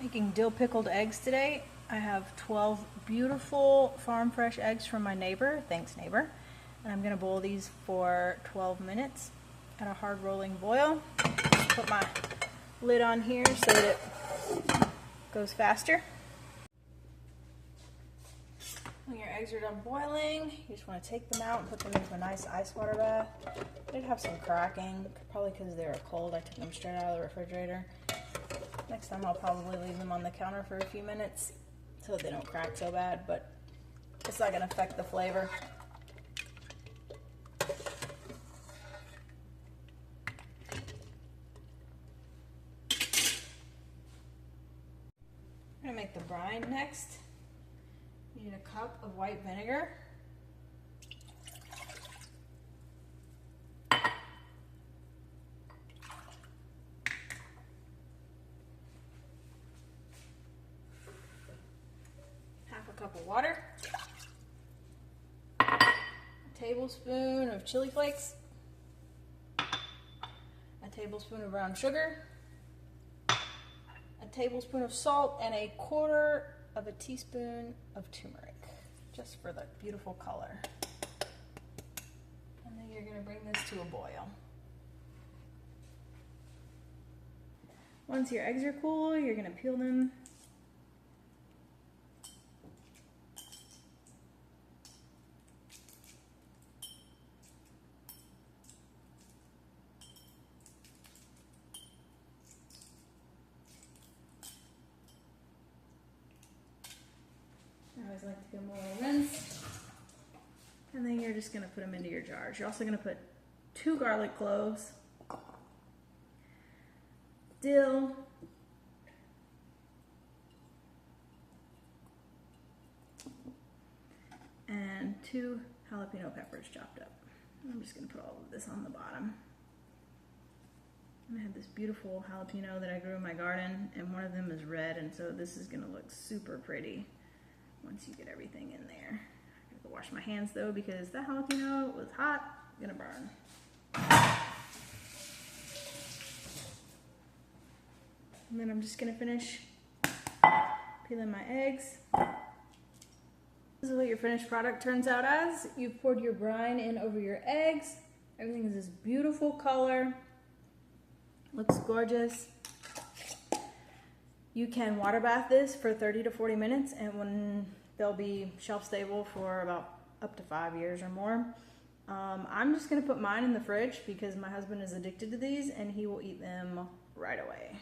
Making dill pickled eggs today. I have 12 beautiful farm fresh eggs from my neighbor. Thanks, neighbor. And I'm gonna boil these for 12 minutes at a hard rolling boil. Just put my lid on here so that it goes faster. When your eggs are done boiling, you just want to take them out and put them into a nice ice water bath. They did have some cracking, probably because they were cold. I took them straight out of the refrigerator. Next time I'll probably leave them on the counter for a few minutes so that they don't crack so bad, but it's not going to affect the flavor. I'm going to make the brine next. You need a cup of white vinegar. Half a cup of water. A tablespoon of chili flakes. A tablespoon of brown sugar. A tablespoon of salt and a quarter of a teaspoon of turmeric, just for the beautiful color. And then you're going to bring this to a boil. Once your eggs are cool, you're going to peel them. I always like to give them a little rinse. And then you're just going to put them into your jars. You're also going to put 2 garlic cloves, dill, and 2 jalapeno peppers chopped up. I'm just going to put all of this on the bottom. I have this beautiful jalapeno that I grew in my garden, and one of them is red, and so this is going to look super pretty once you get everything in there. I gotta go wash my hands though because that jalapeno was hot, gonna burn. And then I'm just gonna finish peeling my eggs. This is what your finished product turns out as. You've poured your brine in over your eggs. Everything is this beautiful color. Looks gorgeous. You can water bath this for 30 to 40 minutes and when they'll be shelf stable for about up to 5 years or more. I'm just gonna put mine in the fridge because my husband is addicted to these and he will eat them right away.